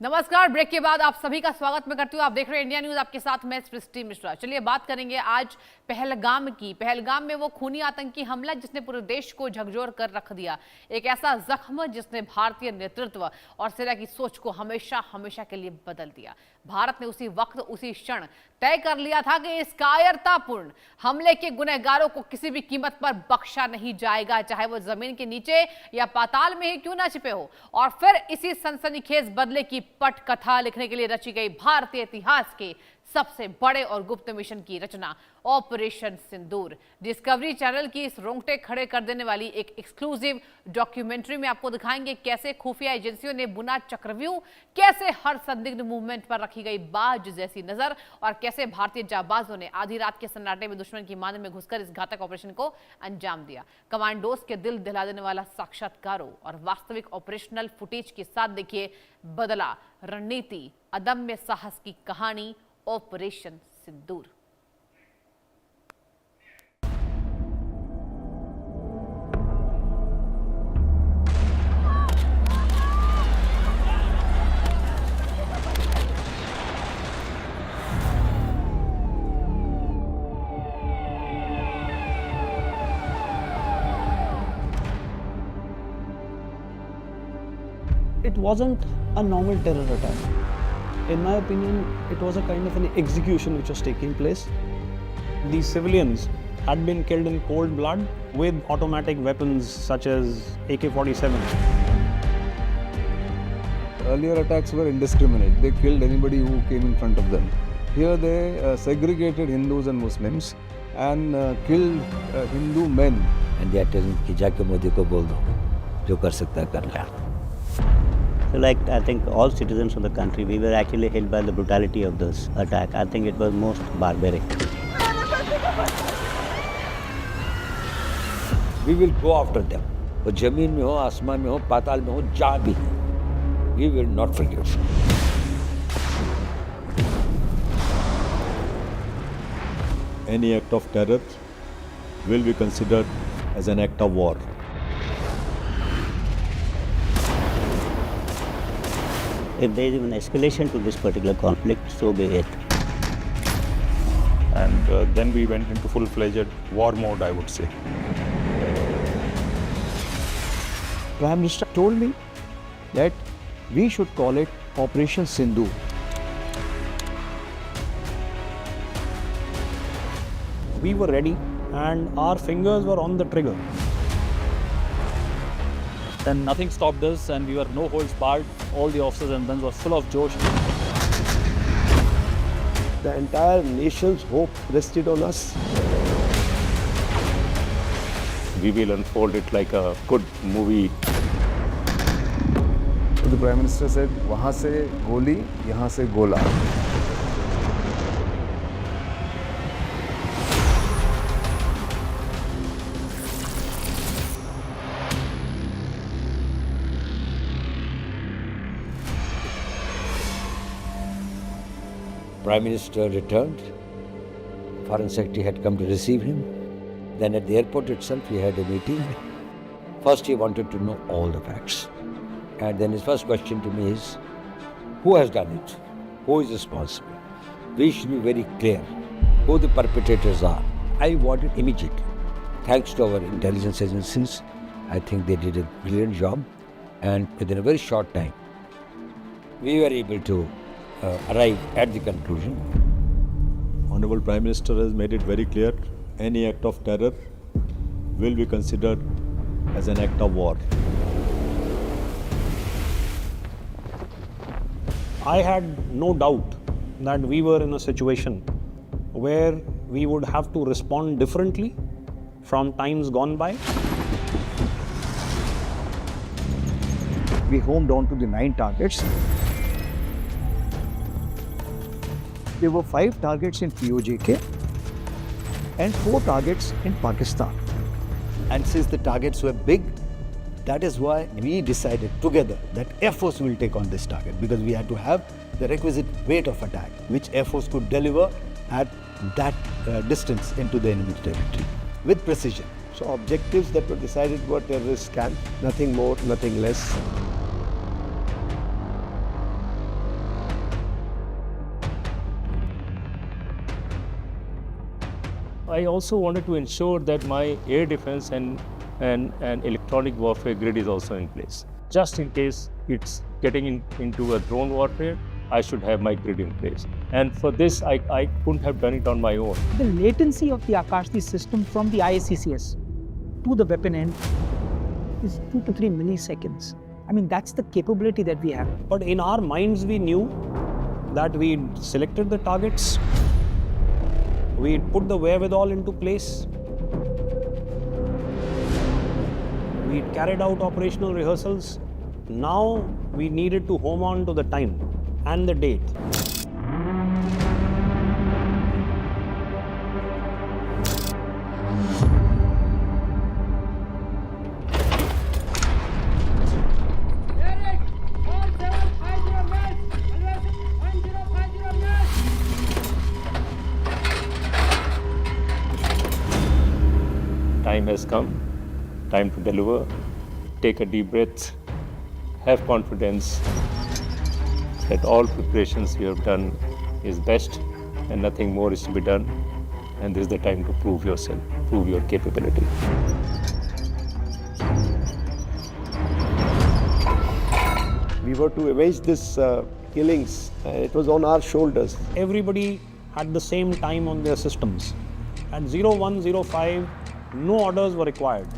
नमस्कार। ब्रेक के बाद आप सभी का स्वागत मैं करती हूँ। आप देख रहे हैं इंडिया न्यूज, आपके साथ मैं सृष्टि मिश्रा। चलिए बात करेंगे आज पहलगाम की। पहलगाम में वो खूनी आतंकी हमला जिसने पूरे देश को झकझोर कर रख दिया, एक ऐसा जख्म जिसने भारतीय नेतृत्व और सेना की सोच को हमेशा हमेशा के लिए बदल दिया। भारत ने उसी वक्त उसी क्षण तय कर लिया था कि इस कायरतापूर्ण हमले के गुनहगारों को किसी भी कीमत पर बख्शा नहीं जाएगा, चाहे वो जमीन के नीचे या पाताल में ही क्यों ना छिपे हो। और फिर इसी सनसनीखेज बदले की पटकथा लिखने के लिए रची गई भारतीय इतिहास के सबसे बड़े और गुप्त मिशन की रचना ऑपरेशन सिंदूर। डिस्कवरी चैनल की इस रोंगटे खड़े कर देने वाली एक एक्सक्लूसिव डॉक्यूमेंट्री में आपको दिखाएंगे कैसे खुफिया एजेंसियों ने बुना चक्रव्यूह, कैसे हर संदिग्ध मूवमेंट पर रखी गई बाज जैसी नजर, और कैसे भारतीय जाबाजों ने आधी रात के सन्नाटे में दुश्मन की मांद में घुसकर इस घातक ऑपरेशन को अंजाम दिया। कमांडोज के दिल दिला देने वाला साक्षात्कारों और वास्तविक ऑपरेशनल फुटेज के साथ देखिए बदला रणनीति, अदम्य साहस की कहानी operation Sindoor. It wasn't a normal terror attack. In my opinion, it was a kind of an execution which was taking place. These civilians had been killed in cold blood with automatic weapons such as AK-47. Earlier attacks were indiscriminate. They killed anybody who came in front of them. Here they segregated Hindus and Muslims and killed Hindu men. And they are telling कि जाके मोदी को बोल दो, जो कर सकता है कर ले। So I think all citizens of the country, we were actually hit by the brutality of this attack. I think it was most barbaric. We will go after them. वो जमीन में हो, आसमान में हो, पाताल में हो, जहाँ भी हो, we will not forgive. Any act of terror will be considered as an act of war. If there is even escalation to this particular conflict, so be it. And then we went into full-fledged war mode, I would say. Prime Minister told me that we should call it Operation Sindoor. We were ready and our fingers were on the trigger. Then nothing stopped us and we were no holds barred. All the officers and men were full of josh. The entire nation's hope rested on us. We will unfold it like a good movie. So the Prime Minister said, वहाँ से गोली, यहाँ से गोला. Prime Minister returned. Foreign Secretary had come to receive him. Then at the airport itself, he had a meeting. First, he wanted to know all the facts. And then his first question to me is, who has done it? Who is responsible? We should be very clear who the perpetrators are. I want it immediately. Thanks to our intelligence agencies, I think they did a brilliant job. And within a very short time, we were able to arrive at the conclusion. Honorable Prime Minister has made it very clear, any act of terror will be considered as an act of war. I had no doubt that we were in a situation where we would have to respond differently from times gone by. We homed on to the 9 targets. There were 5 targets in POJK and 4 targets in Pakistan. And since the targets were big, that is why we decided together that Air Force will take on this target, because we had to have the requisite weight of attack, which Air Force could deliver at that distance into the enemy territory with precision. So objectives that were decided were terrorist camp, nothing more, nothing less. I also wanted to ensure that my air defense and electronic warfare grid is also in place. Just in case it's getting into a drone warfare, I should have my grid in place. And for this, I couldn't have done it on my own. The latency of the Akashti system from the IACCS to the weapon end is 2 to 3 milliseconds. I mean, that's the capability that we have. But in our minds, we knew that we selected the targets, we put the wherewithal into place, we carried out operational rehearsals. Now we needed to home on to the time and the date. Time has come, time to deliver. Take a deep breath, have confidence that all preparations you have done is best and nothing more is to be done. And this is the time to prove yourself, prove your capability. We were to avenge this killings. It was on our shoulders. Everybody had the same time on their systems. At 0105, no orders were required.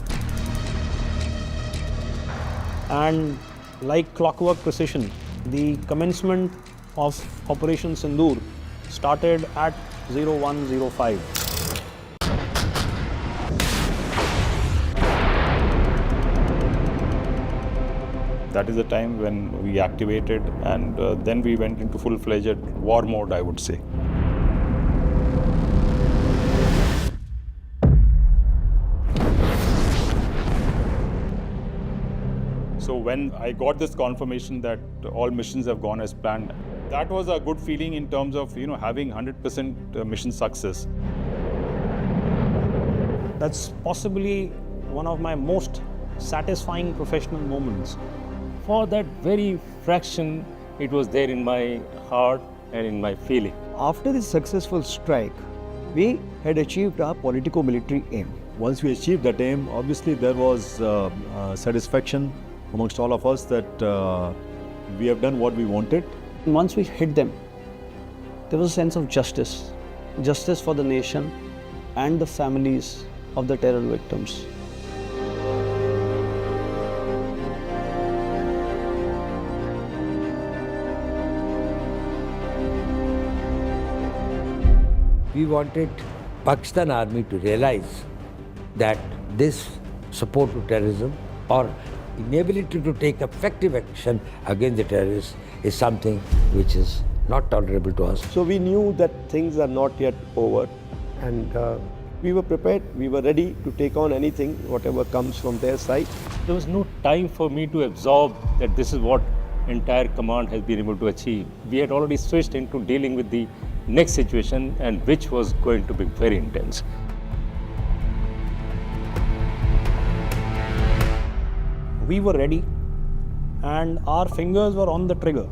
And like clockwork precision, the commencement of Operation Sindur started at 0105. That is the time when we activated, and then we went into full-fledged war mode, I would say. So when I got this confirmation that all missions have gone as planned, that was a good feeling in terms of having 100% mission success. That's possibly one of my most satisfying professional moments. For that very fraction, it was there in my heart and in my feeling. After this successful strike, we had achieved our politico-military aim. Once we achieved that aim, obviously there was satisfaction amongst all of us that we have done what we wanted. Once we hit them, there was a sense of justice. Justice for the nation and the families of the terror victims. We wanted Pakistan Army to realize that this support to terrorism or inability to take effective action against the terrorists is something which is not tolerable to us. So we knew that things are not yet over, and we were prepared, we were ready to take on anything, whatever comes from their side. There was no time for me to absorb that this is what entire command has been able to achieve. We had already switched into dealing with the next situation, and which was going to be very intense. We were ready and our fingers were on the trigger.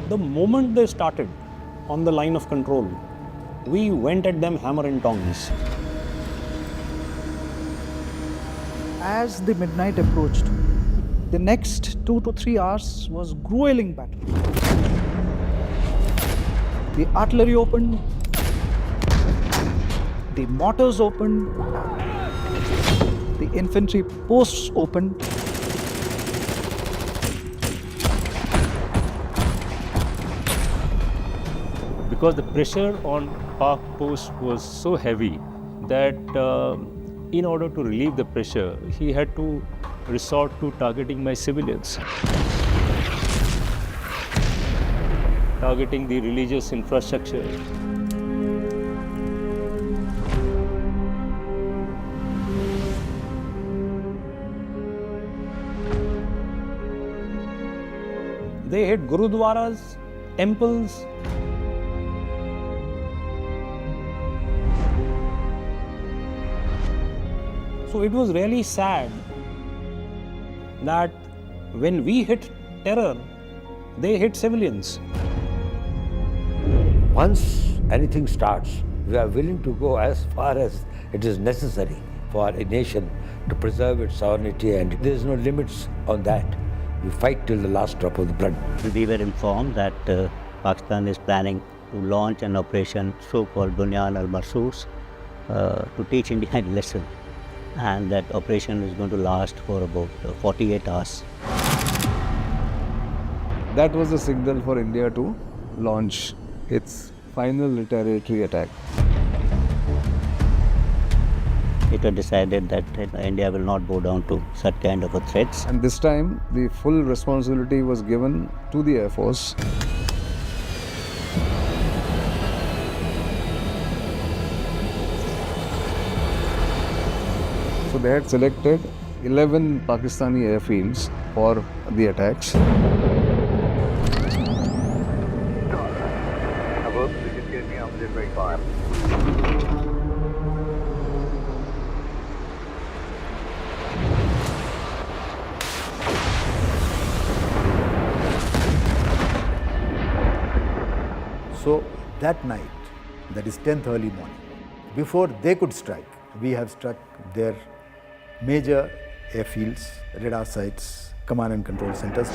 The moment they started on the line of control, we went at them hammer and tongs. As the midnight approached, the next 2 to 3 hours was grueling battle. The artillery opened, the mortars opened, the infantry posts opened. Because the pressure on Pak post was so heavy that in order to relieve the pressure, he had to resort to targeting my civilians, targeting the religious infrastructure. They hit gurudwaras, temples. So it was really sad that when we hit terror, they hit civilians. Once anything starts, we are willing to go as far as it is necessary for a nation to preserve its sovereignty, and there is no limits on that. We fight till the last drop of the blood. We were informed that Pakistan is planning to launch an operation so-called Bunyan al-Marsus to teach India a lesson, and that operation is going to last for about 48 hours. That was the signal for India to launch its final retaliatory attack. It was decided that India will not bow down to such kind of a threats. And this time, the full responsibility was given to the Air Force. So they had selected 11 Pakistani airfields for the attacks. So that night, that is 10th early morning, before they could strike, we have struck their major airfields, radar sites, command and control centers.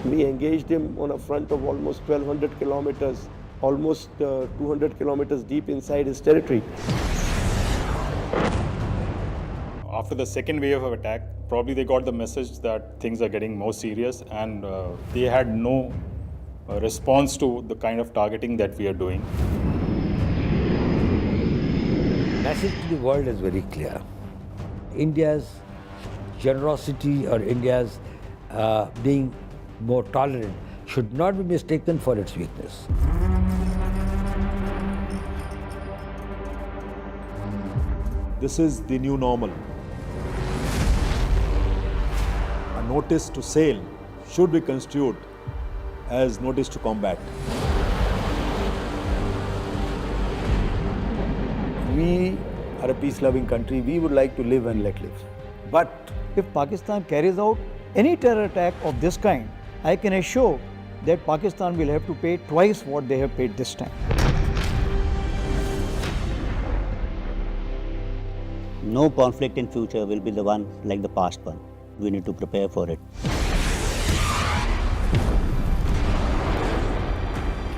We engaged him on a front of almost 1,200 kilometers, almost 200 kilometers deep inside his territory. After the second wave of attack, probably they got the message that things are getting more serious, and they had no response to the kind of targeting that we are doing. Message to the world is very clear. India's generosity or India's being more tolerant should not be mistaken for its weakness. This is the new normal. A notice to sail should be construed as notice to combat. We are a peace-loving country. We would like to live and let live. But If Pakistan carries out any terror attack of this kind, I can assure that Pakistan will have to pay twice what they have paid this time. No conflict in future will be the one like the past one. We need to prepare for it.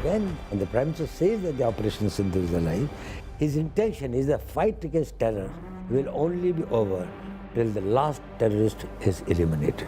When the Prime Minister says that the Operation Sindur is alive, his intention is the fight against terror will only be over till the last terrorist is eliminated.